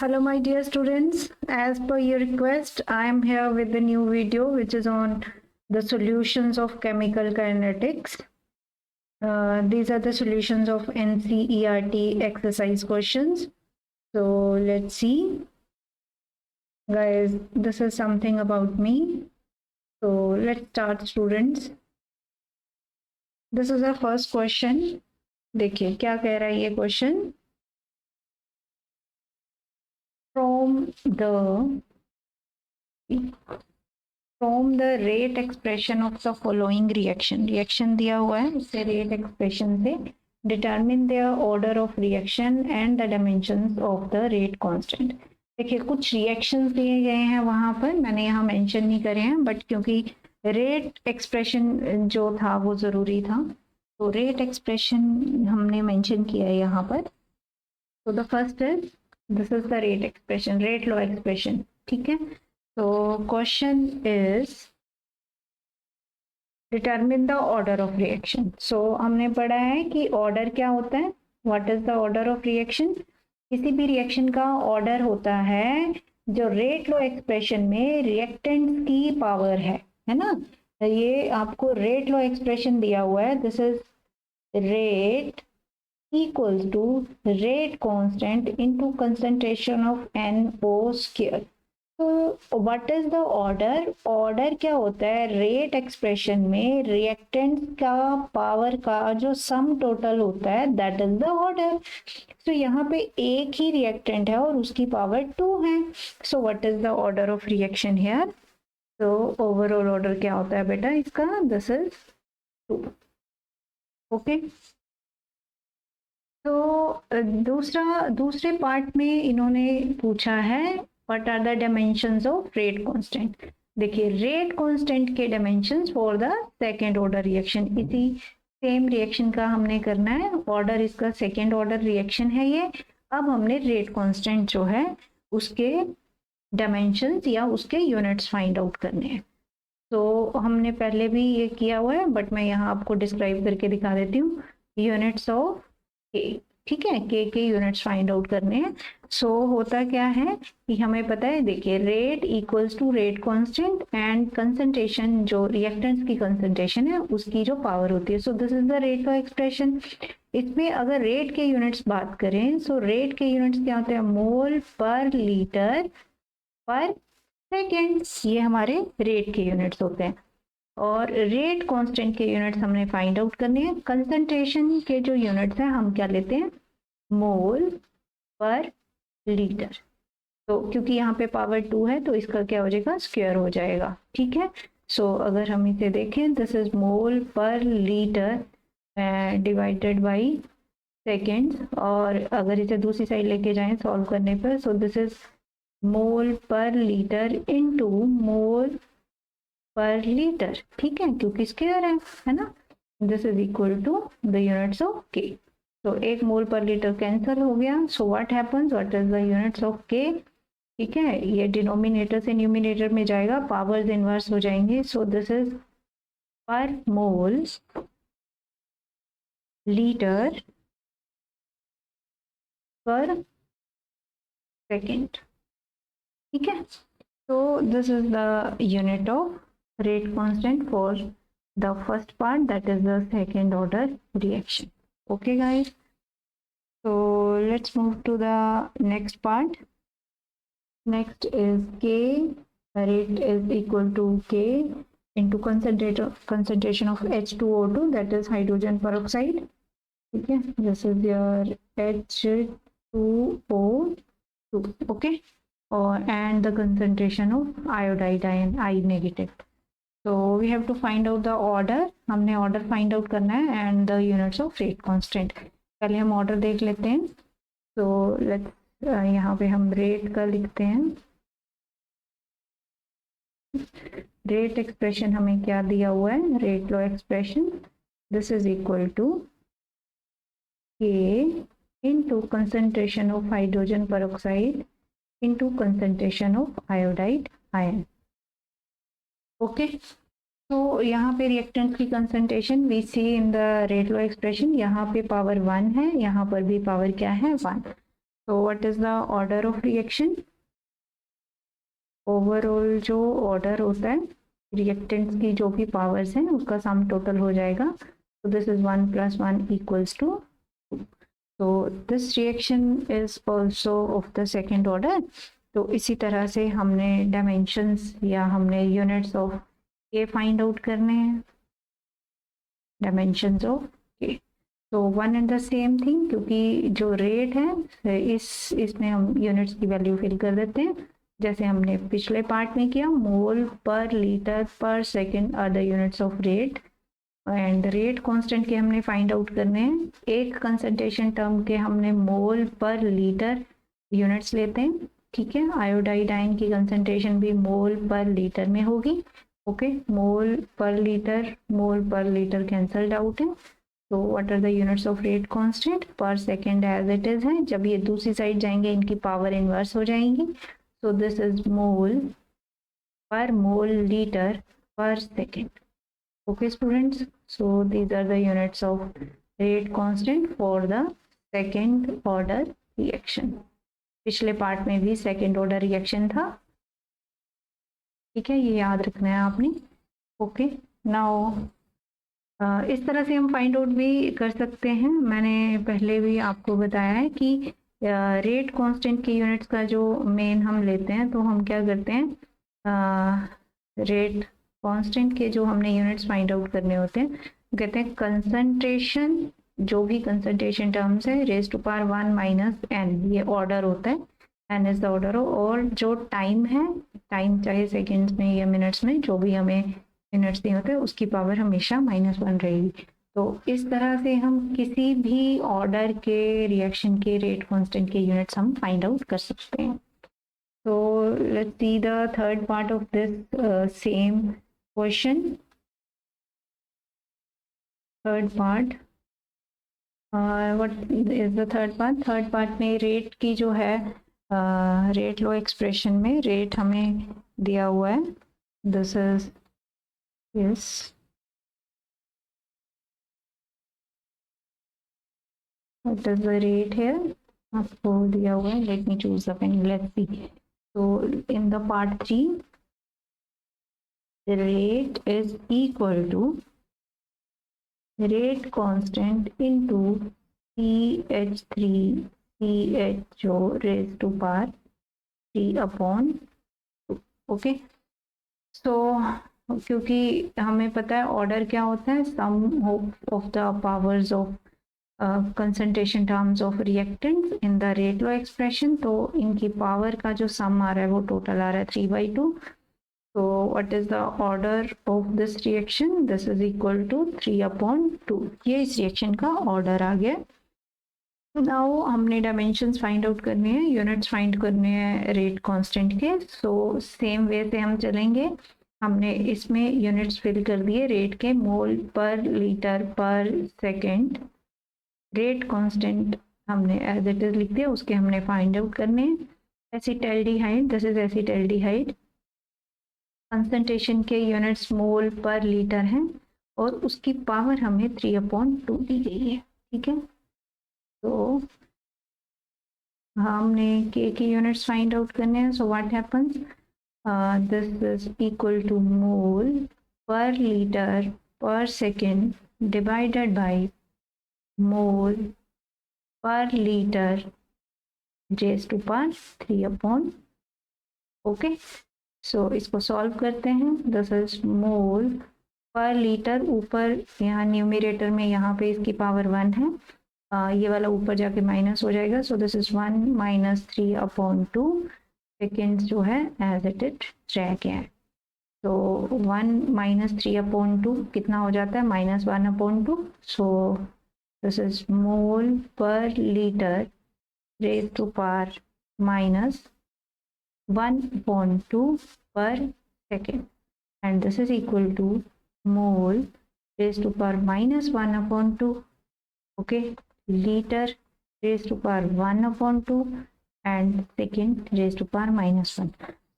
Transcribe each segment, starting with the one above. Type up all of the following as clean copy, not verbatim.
Hello my dear students, as per your request, I am here with the new video which is on the solutions of chemical kinetics. These are the solutions of NCERT exercise questions. So let's see. Guys, this is something about me. So let's start students. This is our first question. देखिए क्या कह रहा है ये question. From the rate expression of the following reaction दिया हुआ है, उससे rate expression से determine their order of reaction and the dimensions of the rate constant. देखिए कुछ reactions दिए गए हैं वहां पर, मैंने यहाँ mention नहीं करे हैं, बट क्योंकि rate expression जो था वो जरूरी था, तो rate expression हमने mention किया है यहाँ पर. So the first is, this is the rate expression, rate law expression. ठीक है. So question is determine the order of reaction. So हमने पढ़ा है कि order क्या होता है. What is the order of reaction? किसी भी reaction का order होता है जो rate law expression में reactants की power है ना. ये आपको rate law expression दिया हुआ है. This is rate equals to rate constant into concentration of NO square. तो what is the order? Order क्या होता है? rate expression में reactants का power का जो sum total होता है, that is the order. So यहाँ पे एक ही reactant है और उसकी power 2 है. So what is the order of reaction here? So overall order क्या होता है बेटा इसका? This is 2. Okay. तो दूसरे पार्ट में इन्होंने पूछा है what are the dimensions of rate constant. देखिए रेट कांस्टेंट के dimensions for the second order reaction. इसी सेम रिएक्शन का हमने करना है. ऑर्डर इसका सेकंड ऑर्डर रिएक्शन है ये. अब हमने रेट कांस्टेंट जो है उसके डायमेंशंस या उसके यूनिट्स फाइंड आउट करने हैं. तो हमने पहले भी ये किया हुआ है, बट मैं यहाँ आपको डिस्क्राइब करके दिखा देती हूँ. यूनिट्स ऑफ के, ठीक है, के यूनिट्स फाइंड आउट करने हैं. सो होता क्या है कि हमें पता है, देखिए rate equals to rate constant and concentration, जो रिएक्टेंट्स की कंसंट्रेशन है उसकी जो पावर होती है. So this is the rate का एक्सप्रेशन. इसमें अगर रेट के यूनिट्स बात करें, सो रेट के यूनिट्स क्या होते हैं? मोल पर लीटर पर सेकेंड. ये हमारे रेट के यूनिट्स होते हैं. और रेट कांस्टेंट के यूनिट्स हमने फाइंड आउट करने हैं. कंसंट्रेशन के जो यूनिट्स हैं हम क्या लेते हैं? मोल पर लीटर. तो क्योंकि यहाँ पे पावर 2 है तो इसका क्या हो जाएगा? स्क्वायर हो जाएगा. ठीक है. सो अगर हम इसे देखें, दिस इज मोल पर लीटर डिवाइडेड बाय सेकेंड्स. और अगर इसे दूसरी साइड लेके जाएं सॉल्व करने पर, सो दिस इज मोल पर लीटर इनटू मोल पर लीटर. ठीक है, क्योंकि स्क्वायर है ना. This is equal to the units of K. तो एक मोल पर लीटर कैंसिल हो गया. So what happens? What is the units of K? ठीक है, ये डिनोमिनेटर से न्यूमिनेटर में जाएगा, पावर्स इनवर्स हो जाएंगे. सो दिस इज पर मोल लीटर पर सेकेंड. ठीक है. so this is the unit of rate constant for the first part, that is the second order reaction. Okay guys, so let's move to the next part. Next is K. Rate is equal to K into concentration of H2O2, that is hydrogen peroxide. Okay, this is your H2O2. Okay, and the concentration of iodide ion, I negative. So we have to find out the order. हमने order find out करना है and the units of rate constant. पहले हम order देख लेते हैं. So let's यहाँ पे हम rate का लिखते हैं. Rate expression हमें क्या दिया हुआ है? Rate law expression. This is equal to K into concentration of hydrogen peroxide into concentration of iodide ion. Okay, so यहाँ पे reactant की concentration we see in the rate law expression. यहाँ पे power 1 है, यहाँ पर भी power क्या है? 1. So what is the order of reaction? Overall जो ऑर्डर होता है रिएक्टेंट्स की जो भी पावर्स हैं उसका सम टोटल हो जाएगा. So this is 1 + 1 = 2. So this reaction is also of the second order. तो इसी तरह से हमने डायमेंशंस या हमने यूनिट्स ऑफ के फाइंड आउट करने हैं. डायमेंशंस ऑफ के तो one and the same thing, क्योंकि जो रेट है इसमें हम यूनिट्स की वैल्यू फिल कर देते हैं जैसे हमने पिछले पार्ट में किया. मोल पर लीटर पर second are the units of rate and rate constant के हमने फाइंड आउट करने हैं. एक कंसंट्रेशन टर्म के हमने मोल पर लीटर यूनिट्स लेते हैं. ठीक है, आयोडाइडाइन की कंसंट्रेशन भी मोल पर लीटर में होगी. ओके, मोल पर लीटर कैंसल्ड आउट है. तो what are the units of rate constant पर सेकेंड एज इट इज है. जब ये दूसरी साइड जाएंगे इनकी पावर इनवर्स हो जाएंगी. So this is mole per mole liter per second. Okay students, so these are the units of rate constant for the second order reaction. पिछले part में भी सेकेंड ऑर्डर रिएक्शन था. ठीक है, ये याद रखना है आपने. ओके, नाउ इस तरह से हम फाइंड आउट भी कर सकते हैं. मैंने पहले भी आपको बताया है कि रेट कांस्टेंट की यूनिट्स का जो मेन हम लेते हैं तो हम क्या करते हैं, रेट कांस्टेंट के जो हमने यूनिट्स फाइंड आउट करने होते हैं कहते हैं कंसंट्रेशन. जो भी कंसंट्रेशन टर्म्स है रेज़ टू पावर 1 - n, ये ऑर्डर होता है. n is the order. और जो टाइम है, टाइम चाहे सेकेंड्स में या मिनट्स में, जो भी हमें यूनिट्स दिए होते हैं उसकी पावर हमेशा -1 रहेगी. तो इस तरह से हम किसी भी ऑर्डर के रिएक्शन के रेट कांस्टेंट के यूनिट्स हम फाइंड आउट कर सकते हैं. तो let's see the third part of this same question. Third part, what is the third part? Third part में रेट की जो है रेट लॉ एक्सप्रेशन में रेट हमें दिया हुआ है. This is yes, what is the rate here? आपको दिया हुआ है. let me choose the pen, let's see. So in the part 3 the rate is equal to rate constant into CH3 CHO raised to power 3/2. okay, so क्योंकि हमें पता है order क्या होता है, sum of the powers of concentration terms of reactants in the rate law expression. तो इनकी power का जो सम आ रहा है वो टोटल आ रहा है 3/2. तो what is the order of this reaction? This is equal to 3/2. ये इस रिएक्शन का ऑर्डर आ गया. नाउ हमने डायमेंशंस फाइंड आउट करने हैं, यूनिट्स फाइंड करने हैं रेट कांस्टेंट के. सो सेम वे से हम चलेंगे. हमने इसमें यूनिट्स फिल कर दिए रेट के, मोल पर लीटर पर सेकेंड. रेट कांस्टेंट हमने एज इट इज लिख दिया, उसके हमने फाइंड आउट करने हैं. Acetaldehyde, this is acetaldehyde. Concentration के यूनिट्स मोल पर लीटर हैं और उसकी पावर हमें 3/2 दी गई है. ठीक है, तो हमने के की यूनिट्स फाइंड आउट करने हैं. So what happens, this is equal to mole पर लीटर पर सेकेंड डिवाइडेड बाय मोल पर litre raise to power 3/2. Okay, so इसको सॉल्व करते हैं. दिस इज मोल पर लीटर, ऊपर यहाँ न्यूमरेटर में यहाँ पे इसकी पावर 1 है. ये वाला ऊपर जाके माइनस हो जाएगा. सो दिस इज 1 - 3/2. सेकेंड्स जो है एज इट इज रह गया है. तो 1 - 3/2 कितना हो जाता है? -1/2. सो this is mole per liter raised to power -1/2 per second, and this is equal to mole raised to power -1/2. okay, liter raised to power 1/2 and second raised to power -1.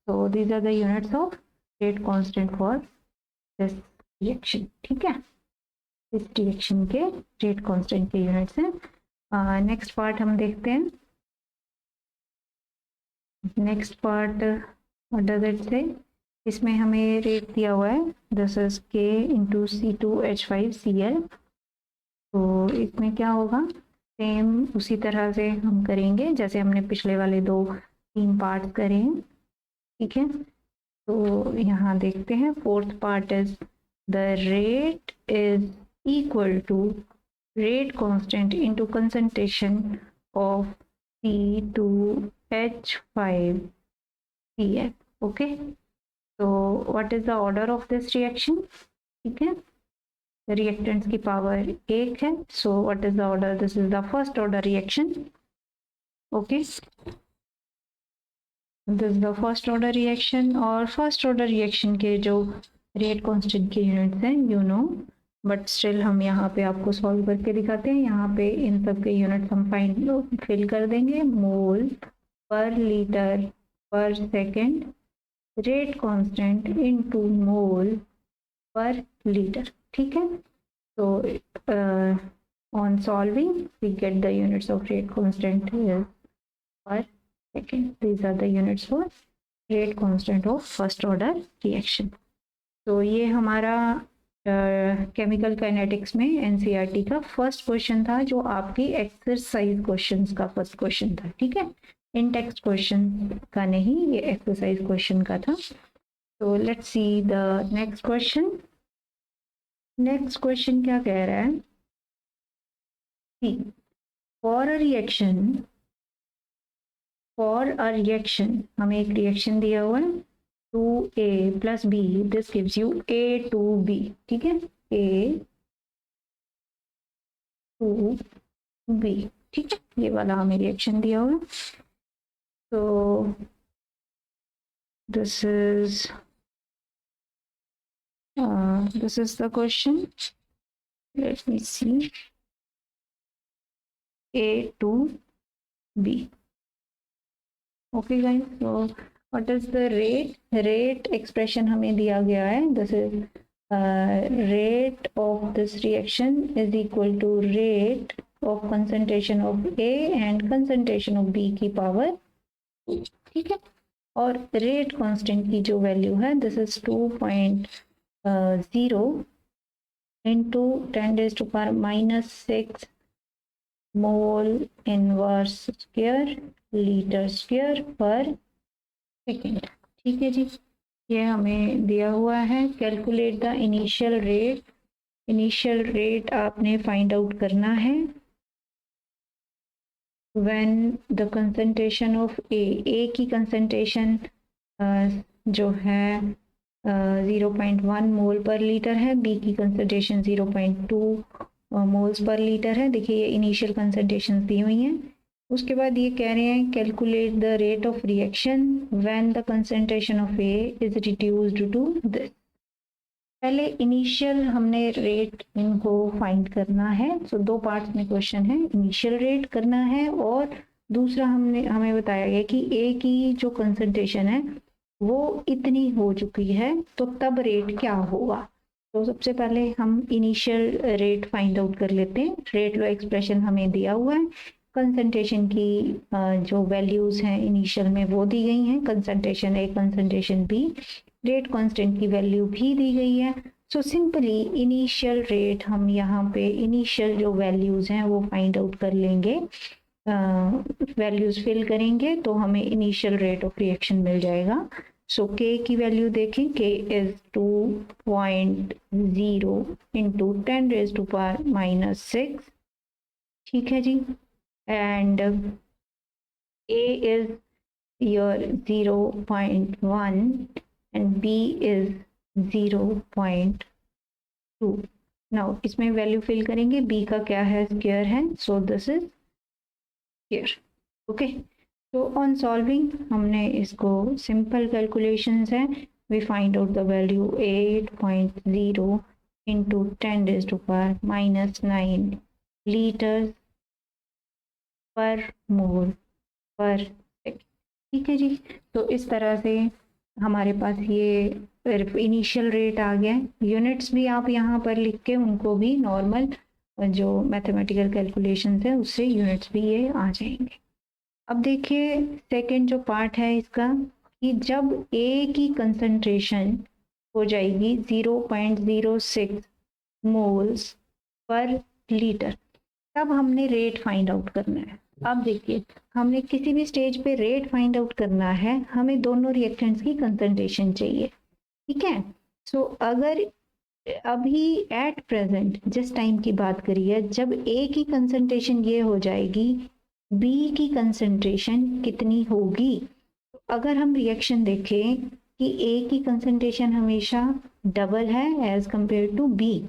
so these are the units of rate constant for this reaction. ठीक है, इस reaction के rate constant के units हैं. Next part हम देखते हैं. Next part what does it से, इसमें हमें रेट दिया हुआ है this is K into C2H5Cl। तो इसमें क्या होगा, सेम उसी तरह से हम करेंगे जैसे हमने पिछले वाले 2-3 पार्ट करे हैं, ठीक है। तो यहाँ देखते हैं fourth part is the rate is equal to rate constant into concentration of C2H5Cl. Okay, so what is the order of this reaction? ठीक है, reactants की पावर 1 है, so what is the order? This is the first order reaction. Okay, this is the first order reaction, और first order reaction के जो rate constant के units हैं you know, but still हम यहाँ पे आपको सॉल्व करके दिखाते हैं। यहाँ पे इन सब के यूनिट्स हम फिल कर देंगे, मोल पर लीटर पर second, rate constant into mole पर लीटर, ठीक है। तो on solving we get the units of rate constant पर second, these are the units for rate constant of first order reaction. तो ये हमारा केमिकल काइनेटिक्स में एनसीईआरटी का फर्स्ट क्वेश्चन था, जो आपकी एक्सरसाइज क्वेश्चंस का फर्स्ट क्वेश्चन था, ठीक है। इन टेक्स्ट क्वेश्चन का नहीं, ये एक्सरसाइज क्वेश्चन का था। तो let's see the next question. Next question क्या कह रहा है, फॉर अ रिएक्शन हमें एक रिएक्शन दिया हुआ है 2A plus B, this gives you A to B, ठीक है, A to B, ठीक है, ये वाला हमें रिएक्शन दिया हुआ है। तो this is the question, let me see, A to B, okay guys। so what is the rate expression हमें दिया गया है, this is rate of this reaction is equal to rate of concentration of A and concentration of B की power, ठीक है। और rate constant की जो वैल्यू है this is 2.0 into 10⁻⁻6 mole inverse square litre square पर सेकेंड, ठीक है जी। ये हमें दिया हुआ है, calculate the initial rate. Initial rate आपने फाइंड आउट करना है व्हेन द कंसंट्रेशन ऑफ ए की कंसंट्रेशन जो है 0.1 मोल पर लीटर है, बी की कंसंट्रेशन 0.2 मोल्स पर लीटर है। देखिए ये इनिशियल कंसंट्रेशन दी हुई हैं। उसके बाद ये कह रहे हैं calculate the rate of reaction when the concentration of A is reduced to this. पहले इनिशियल हमने रेट इनको फाइंड करना है। सो दो पार्ट्स में क्वेश्चन है, इनिशियल रेट करना है और दूसरा हमें बताया गया कि ए की जो कंसंट्रेशन है वो इतनी हो चुकी है तो तब रेट क्या होगा। तो सबसे पहले हम इनिशियल रेट फाइंड आउट कर लेते हैं। रेट लो एक्सप्रेशन हमें दिया हुआ है, कंसंट्रेशन की जो वैल्यूज हैं इनिशियल में वो दी गई हैं, कंसंट्रेशन ए कंसंट्रेशन बी, रेट कांस्टेंट की वैल्यू भी दी गई है। सो सिंपली इनिशियल रेट हम यहाँ पे इनिशियल जो वैल्यूज हैं वो फाइंड आउट कर लेंगे, वैल्यूज फिल करेंगे तो हमें इनिशियल रेट ऑफ रिएक्शन मिल जाएगा। सो के की वैल्यू देखें, के इज 2.0 इंटू 10⁻⁻6, ठीक है जी। And A is your 0.1 and B is 0.2। Now इसमें वैल्यू फिल करेंगे, B का क्या है, स्क्वायर है, so this is square, okay. तो ऑन सॉल्विंग हमने इसको सिंपल कैलकुलेशंस है, we find out the value 8.0 into 10⁻⁻9 litre per mole पर सेकेंड, ठीक है जी। तो इस तरह से हमारे पास ये इनिशियल रेट आ गया। यूनिट्स भी आप यहाँ पर लिख के उनको भी नॉर्मल जो मैथमेटिकल कैलकुलेशंस है उससे यूनिट्स भी ये आ जाएंगे। अब देखिए सेकंड जो पार्ट है इसका, कि जब ए की कंसंट्रेशन हो जाएगी 0.06 मोल्स पर लीटर, तब हमने रेट फाइंड आउट करना है। अब देखिए हमने किसी भी स्टेज पे रेट फाइंड आउट करना है, हमें दोनों रिएक्टेंट्स की कंसंट्रेशन चाहिए, ठीक है। सो अगर अभी एट प्रेजेंट जिस टाइम की बात करिए, जब ए की कंसंट्रेशन ये हो जाएगी, बी की कंसंट्रेशन कितनी होगी। अगर हम रिएक्शन देखें कि ए की कंसंट्रेशन हमेशा डबल है एज कंपेयर टू बी,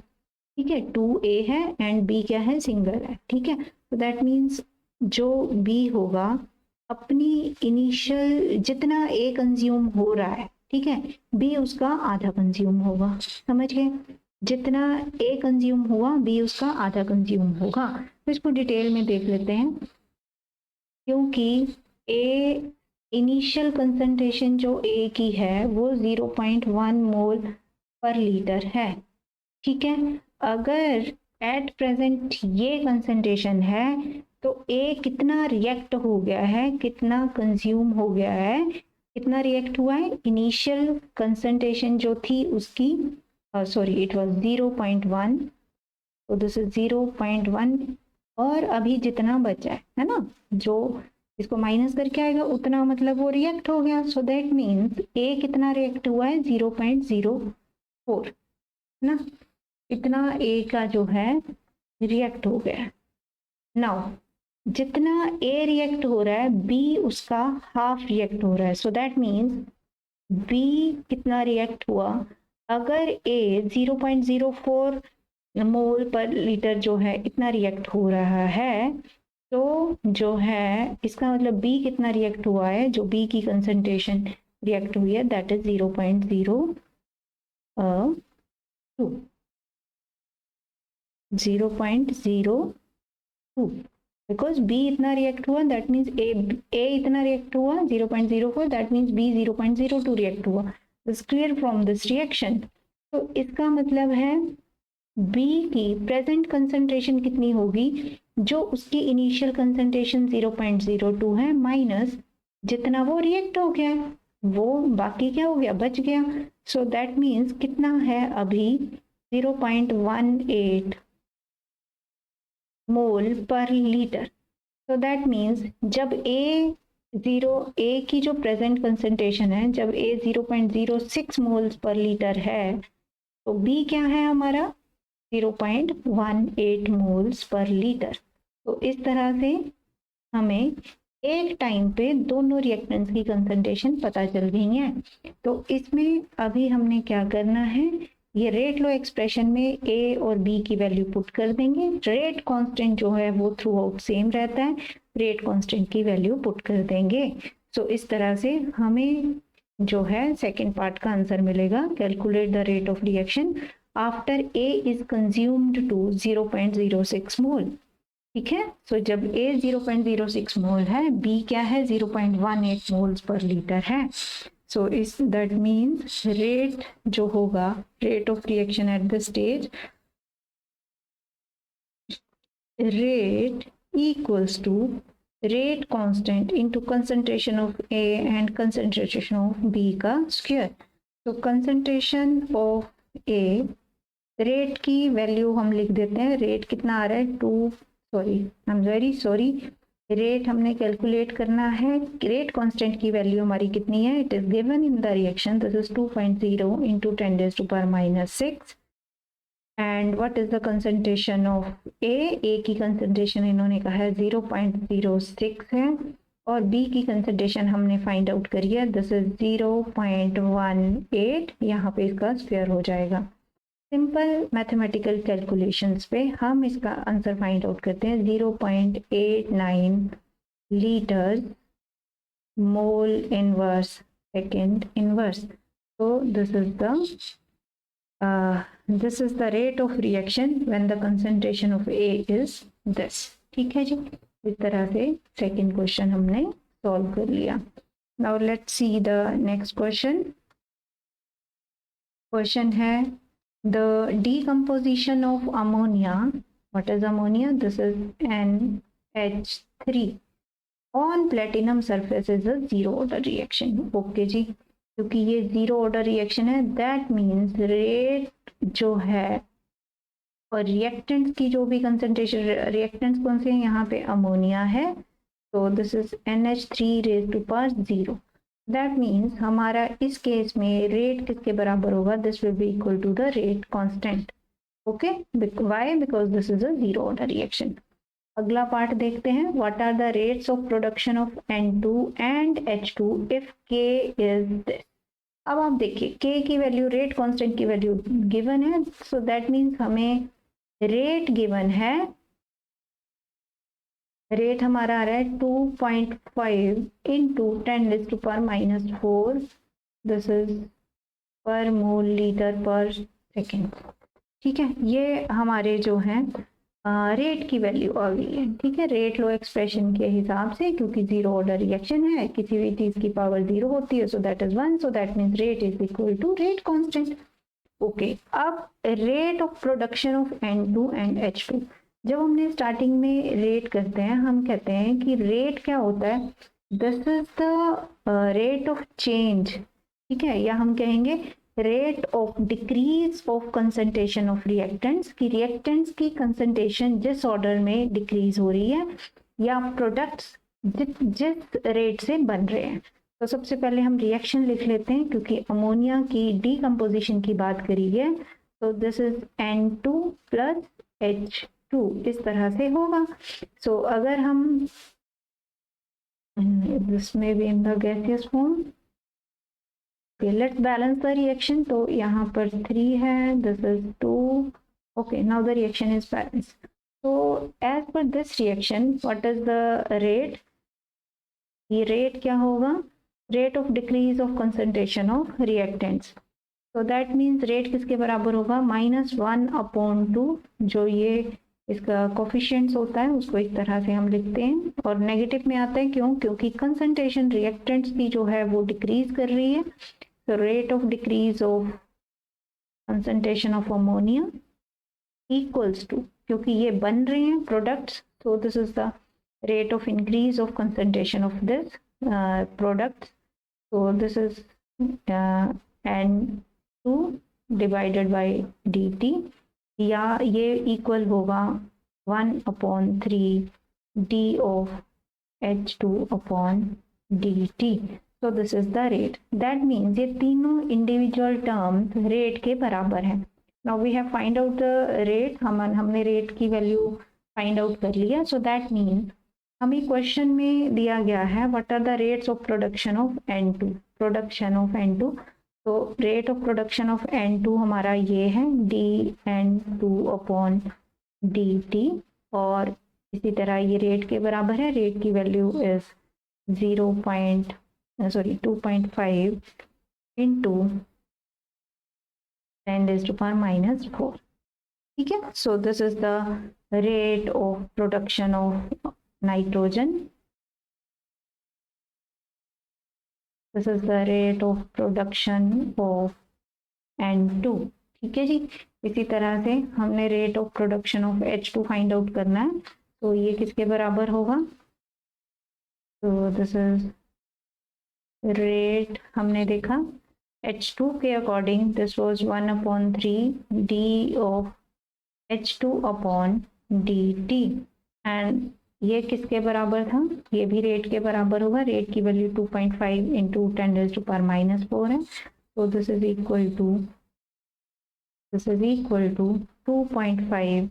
ठीक है, 2A है एंड B क्या है, सिंगल है, ठीक है। तो दैट मीन्स जो B होगा अपनी इनिशियल जितना A कंज्यूम हो रहा है, ठीक है, B उसका आधा कंज्यूम होगा, समझ गए। जितना A कंज्यूम हुआ B उसका आधा कंज्यूम होगा। तो इसको डिटेल में देख लेते हैं, क्योंकि A इनिशियल कंसंट्रेशन जो A की है वो 0.1 मोल पर लीटर है, ठीक है। अगर एट प्रेजेंट ये कंसंट्रेशन है तो A कितना रिएक्ट हो गया है, कितना कंज्यूम हो गया है, कितना रिएक्ट हुआ है, इनिशियल कंसंट्रेशन जो थी उसकी सॉरी इट वाज 0.1, तो दिस इज 0.1, और अभी जितना बचा है ना, जो इसको माइनस करके आएगा उतना मतलब वो रिएक्ट हो गया। सो दैट मीन्स A कितना रिएक्ट हुआ है, 0.04 ना, इतना A का जो है रिएक्ट हो गया। नाउ जितना A रिएक्ट हो रहा है B उसका हाफ रिएक्ट हो रहा है। सो दैट मीन्स B कितना रिएक्ट हुआ, अगर A 0.04 मोल पर लीटर जो है इतना रिएक्ट हो रहा है, तो जो है इसका मतलब B कितना रिएक्ट हुआ है, जो B की कंसंट्रेशन रिएक्ट हुई है दैट इज 0.02 0.02, बिकॉज B इतना रिएक्ट हुआ दैट मीन्स A इतना रिएक्ट हुआ 0.04, दैट मीन्स B 0.02 रिएक्ट हुआ। It's clear from this reaction. तो इसका मतलब है B की प्रेजेंट कंसंट्रेशन कितनी होगी, जो उसकी इनिशियल कंसंट्रेशन 0.02 है माइनस जितना वो रिएक्ट हो गया है, वो बाकी क्या हो गया, बच गया। सो दैट मीन्स कितना है अभी 0.18 मोल पर लीटर। सो दैट मीन्स जब A की जो प्रेजेंट कंसंट्रेशन है, जब A 0.06 मोल्स पर लीटर है, तो B क्या है हमारा 0.18 मोल्स पर लीटर। तो इस तरह से हमें एक टाइम पे दोनों रिएक्टेंट्स की कंसंट्रेशन पता चल गई है। तो इसमें अभी हमने क्या करना है, ये रेट लो एक्सप्रेशन में A और B की वैल्यू पुट कर देंगे। रेट कांस्टेंट जो है वो थ्रू आउट सेम रहता है, रेट कांस्टेंट की वैल्यू पुट कर देंगे। सो इस तरह से हमें जो है सेकेंड पार्ट का आंसर मिलेगा, calculate the rate of reaction after A is consumed to 0.06 mole, ठीक है। सो जब A 0.06 मोल है, B क्या है 0.18 मोल्स पर लीटर है। सो इस दैट मीन्स रेट जो होगा, rate of reaction at the stage, rate equals to rate constant into concentration of A and concentration of B का स्क्वायर। तो कंसंट्रेशन ऑफ A, रेट की value हम लिख देते हैं, रेट कितना आ रहा है I am very sorry, rate हमने कैलकुलेट करना है, रेट कांस्टेंट की वैल्यू हमारी कितनी है, it is given in the reaction, this is 2.0 into 10⁻⁶ and what is the concentration of ए की कंसंट्रेशन इन्होंने कहा है 0.06 है, और बी की कंसंट्रेशन हमने फाइंड आउट करी है, दिस इज 0.18, यहाँ पे इसका स्क्वायर हो जाएगा। सिंपल मैथमेटिकल कैलकुलेशंस पे हम इसका आंसर फाइंड आउट करते हैं, 0.89 litre mole inverse second inverse. So this is the rate of reaction when the concentration of A is this, ठीक है जी। इस तरह से सेकेंड क्वेश्चन हमने सॉल्व कर लिया। Now let's see the next question। Question है the decomposition of ammonia, what is ammonia, this is NH3, on platinum surface is a zero order reaction. Okay जी, क्योंकि ये जीरो ऑर्डर रिएक्शन है, that means rate जो है और reactants की जो भी कंसंट्रेशन, रिएक्टेंट्स कौन से हैं, यहाँ पे अमोनिया है, तो this is NH3 raise to power 0। That means हमारा इस केस में रेट किसके बराबर होगा, this will be equal to the rate constant. Okay, why, because this is a zero order reaction. अगला पार्ट देखते हैं, what are the rates of production of N2 and H2 if K is this. अब आप देखिए K की value, rate constant की value given है, so that means हमें रेट गिवन है, रेट हमारा आ रहा है 2.5 इंटू 10⁻⁻⁴, दिस इज पर मोल लीटर पर सेकेंड। ठीक है, ये हमारे जो हैं रेट की वैल्यू आ गई है। ठीक है, रेट लो एक्सप्रेशन के हिसाब से, क्योंकि जीरो ऑर्डर रिएक्शन है, किसी भी चीज की पावर 0 होती है, so that is 1, so that means rate is equal to rate constant. Okay, अब rate of production of N2 and H2, जब हमने स्टार्टिंग में रेट करते हैं, हम कहते हैं कि रेट क्या होता है, this is the rate of change. ठीक है, या हम कहेंगे rate of decrease of concentration of reactants, की रिएक्टेंट्स की कंसंट्रेशन जिस ऑर्डर में डिक्रीज हो रही है, या प्रोडक्ट्स जिस रेट से बन रहे हैं। तो सबसे पहले हम रिएक्शन लिख लेते हैं, क्योंकि अमोनिया की डीकम्पोजिशन की बात करी है, तो this is N2 plus H2, इस तरह से होगा। सो अगर हम दिस में भी in the gaseous form, let's balance the reaction, तो यहाँ पर 3 है, this is 2। Okay, now the reaction is balance. so as per this reaction, what is the rate, ये रेट क्या होगा, rate of decrease of concentration of reactants, तो that means rate किसके बराबर होगा, -1/2, जो ये इसका कोफिशिएंट्स होता है उसको इस तरह से हम लिखते हैं, और नेगेटिव में आता है क्यों, क्योंकि कंसंट्रेशन रिएक्टेंट्स की जो है वो डिक्रीज कर रही है, तो rate of decrease of concentration of ammonia equals to, क्योंकि ये बन रहे हैं products, so this is the rate of increase of concentration of this product, so this is N2 divided by dt, या ये इक्वल होगा 1/3 d of H2 upon dt, so this is the rate, that means ये तीनों individual terms rate के बराबर हैं। Now we have find out the rate, हमने rate की वैल्यू फाइंड आउट कर लिया, सो दैट मीन्स हमें क्वेश्चन में दिया गया है what are the rates of production of N2, production of N2, तो rate of production of N2 हमारा ये है dN2 अपॉन dt, और इसी तरह ये रेट के बराबर है, रेट की वैल्यू इज 2.5 इंटू 10⁻⁻⁴। ठीक है, so this is the rate of production of nitrogen, this is the rate of production of N2। ठीक है जी, इसी तरह से हमने rate of production of H2 find out करना है, तो ये किसके बराबर होगा, तो दिस इज रेट, हमने देखा H2 के according this was 1/3 d of H2 upon dt, and ये किसके बराबर था, ये भी रेट के बराबर होगा, रेट की वैल्यू 2.5 इंटू 10⁻⁴ है, तो this is equal to 2.5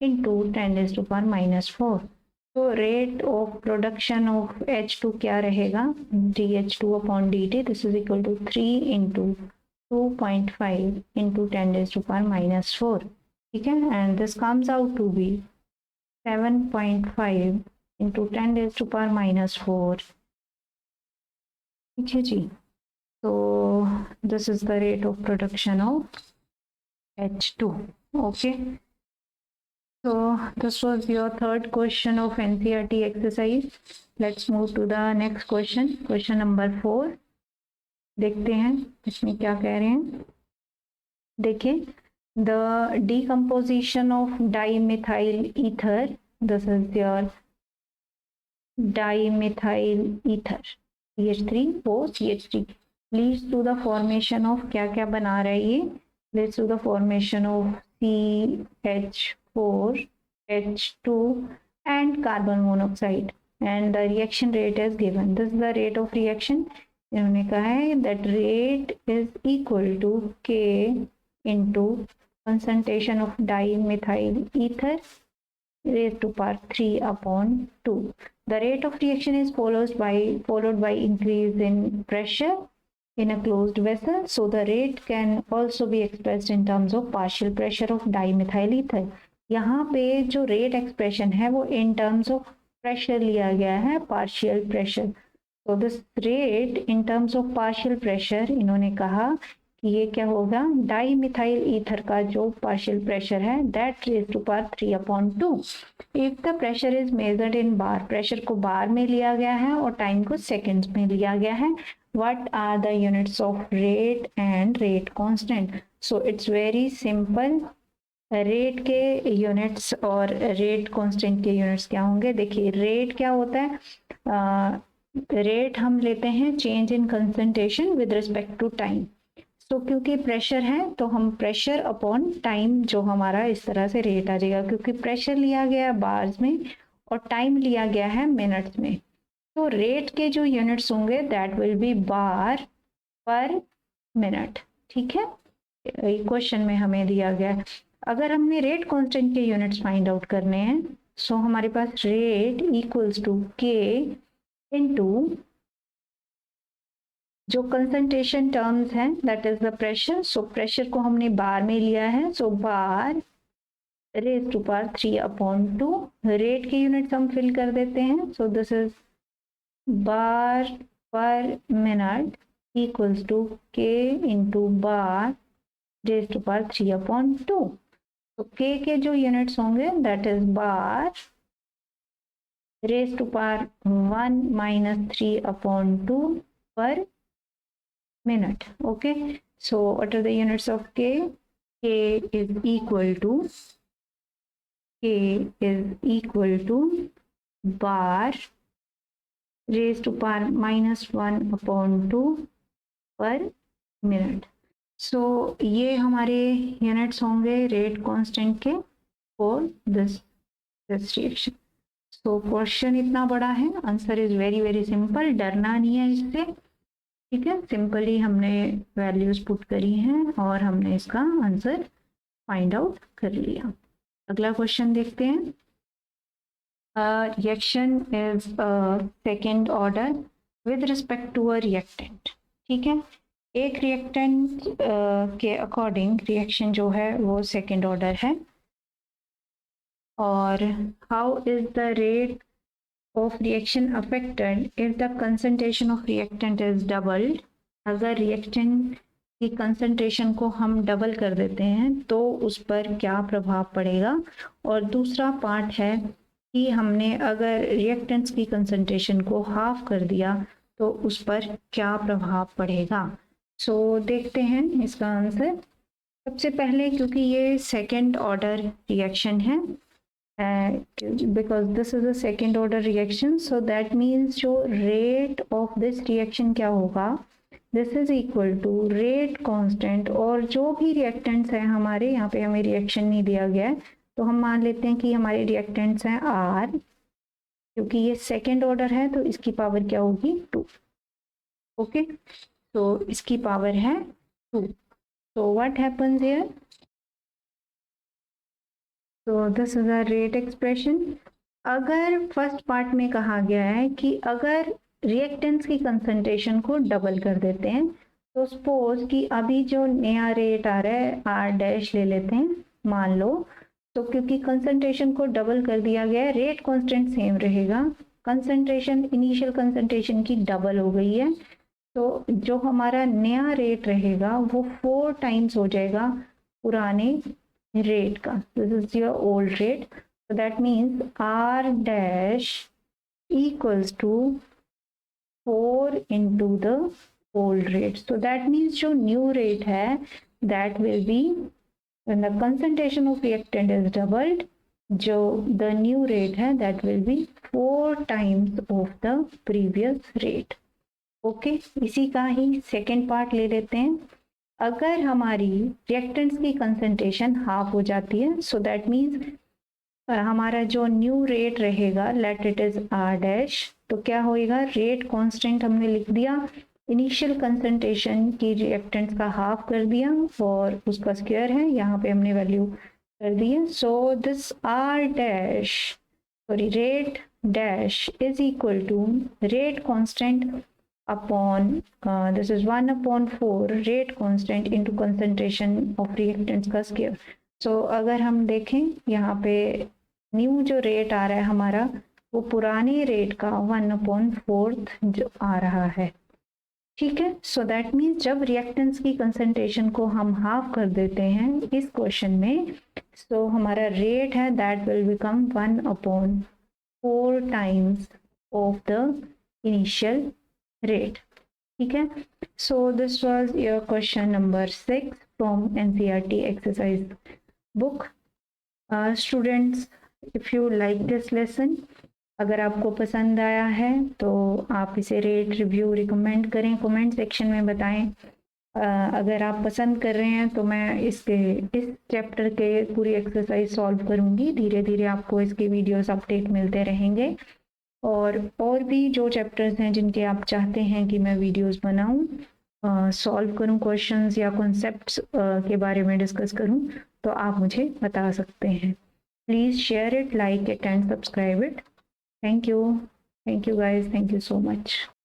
into 10⁻⁴, तो rate of production of H2 क्या रहेगा, dH2 upon dt, this is equal to 3 into 2.5 into 10⁻⁴, ठीक है, and this comes out to be 7.5 into 10⁻⁴, ठीक है जी, तो this is the rate of production of H2। Okay, so this was your third question of NCERT exercise. Let's move to the next question, question number 4। देखते हैं इसमें क्या कह रहे हैं। देखिए, the decomposition of dimethyl ether, this is your dimethyl ether CH3 वो CH3 leads to the formation of क्या क्या बना रहा है ये leads to the formation of CH4 H2 and carbon monoxide and the reaction rate is given. This is the rate of reaction. इन्होंने कहा है that rate is equal to K into concentration of dimethyl ether raised to power 3 upon 2. The rate of reaction is followed by increase in pressure in a closed vessel. So the rate can also be expressed in terms of partial pressure of dimethyl ether. यहाँ पे जो rate expression है वो in terms of pressure लिया गया है, partial pressure. So this rate in terms of partial pressure इन्होंने कहा कि ये क्या होगा, डाईमिथाइल ईथर का जो पार्शियल प्रेशर है that raise to power 3/2. If the pressure is measured in bar, pressure को बार में लिया गया है और टाइम को सेकेंड्स में लिया गया है. What are the units of rate and rate constant? So it's very simple. Rate के यूनिट्स और रेट कांस्टेंट के यूनिट्स क्या होंगे? देखिए रेट क्या होता है, रेट हम लेते हैं change in concentration with respect to time. तो क्योंकि प्रेशर है तो हम प्रेशर अपॉन टाइम जो हमारा इस तरह से रेट आ जाएगा, क्योंकि प्रेशर लिया गया है बार्स में और टाइम लिया गया है मिनट्स में. तो रेट के जो यूनिट्स होंगे that will B bar per minute. ठीक है, क्वेश्चन में हमें दिया गया है. अगर हमने रेट कांस्टेंट के यूनिट्स फाइंड आउट करने हैं सो हमारे पास rate equals to K into जो कंसंट्रेशन टर्म्स हैं that is the pressure. So pressure को हमने बार में लिया है, सो bar raise to power 3/2. Rate के यूनिट्स हम फिल कर देते हैं. So this is bar per minute equals to K into bar raise to power 3/2. तो के के जो यूनिट्स होंगे that is bar raise to power 1 - 3/2 per minute. Okay, so what are the units of K? K is equal to bar raised to power -1/2 per minute. So ये हमारे units होंगे rate constant के for this reaction. So question इतना बड़ा है, answer is very very simple. डरना नहीं है इससे. ठीक है, सिंपली हमने वैल्यूज पुट करी हैं और हमने इसका आंसर फाइंड आउट कर लिया. अगला क्वेश्चन देखते हैं. Reaction is second order with respect to a reactant. ठीक है, एक रिएक्टेंट के अकॉर्डिंग रिएक्शन जो है वो सेकेंड ऑर्डर है. और how is the rate of reaction affected if the concentration of reactant is doubled. अगर reactant की concentration को हम डबल कर देते हैं तो उस पर क्या प्रभाव पड़ेगा. और दूसरा पार्ट है कि हमने अगर reactants की concentration को हाफ कर दिया तो उस पर क्या प्रभाव पड़ेगा. सो देखते हैं इसका आंसर. सबसे पहले क्योंकि ये सेकेंड ऑर्डर रिएक्शन है, because this is a second order reaction, so that means जो rate of this reaction क्या होगा, this is equal to rate constant. और जो भी reactants हैं हमारे, यहाँ पे हमें reaction नहीं दिया गया है तो हम मान लेते हैं कि हमारे reactants हैं R. क्योंकि ये second order है तो इसकी पावर क्या होगी 2. ओके, तो इसकी पावर है 2. so what happens here? तो this is a rate expression. अगर फर्स्ट पार्ट में कहा गया है कि अगर रिएक्टेंट्स की कंसंट्रेशन को डबल कर देते हैं तो सपोज कि अभी जो नया रेट आ रहा है R' ले लेते हैं मान लो. तो क्योंकि कंसंट्रेशन को डबल कर दिया गया है, रेट कांस्टेंट सेम रहेगा, कंसंट्रेशन इनिशियल कंसंट्रेशन की डबल हो गई है, तो जो हमारा नया रेट रहेगा वो 4 टाइम्स हो जाएगा पुराने रेट का. This is your old rate. so that means R' equals to 4 into the old rate. so that means जो new rate है that will be when the concentration of reactant is doubled, जो the new rate है that will be 4 times of the previous rate. Okay, इसी का ही second part ले लेते हैं। अगर हमारी रिएक्टेंट्स की कंसंट्रेशन हाफ हो जाती है, सो दैट मीन्स हमारा जो न्यू रेट रहेगा, let it is R dash, तो क्या होएगा, रेट कांस्टेंट हमने लिख दिया, इनिशियल कंसंट्रेशन की रिएक्टेंट्स का हाफ कर दिया और उसका स्क्वायर है, यहाँ पे हमने वैल्यू कर दी है। So this R dash, sorry rate dash is equal to rate constant upon this is 1/4 rate constant into concentration of reactants का स्क्वायर। सो अगर हम देखें यहाँ पे न्यू जो रेट आ रहा है हमारा, वो पुराने रेट का 1/4 जो आ रहा है, ठीक है। सो दैट मीन्स जब रिएक्टेंट्स की कंसंट्रेशन को हम हाफ कर देते हैं इस क्वेश्चन में, सो हमारा रेट है that will become 1/4 times of the initial rate, ठीक है। So this was your question number 6 from NCERT exercise book. Students, if you like this lesson, अगर आपको पसंद आया है तो आप इसे रेट रिव्यू रिकमेंड करें, कमेंट सेक्शन में बताएं। अगर आप पसंद कर रहे हैं तो मैं इस चैप्टर के पूरी एक्सरसाइज सॉल्व करूंगी, धीरे धीरे आपको इसके वीडियोस अपडेट मिलते रहेंगे। और भी जो चैप्टर्स हैं जिनके आप चाहते हैं कि मैं वीडियोस बनाऊं, सॉल्व करूं क्वेश्चंस या कॉन्सेप्ट्स के बारे में डिस्कस करूं, तो आप मुझे बता सकते हैं। Please share it, like it and subscribe it. Thank you guys, thank you so much.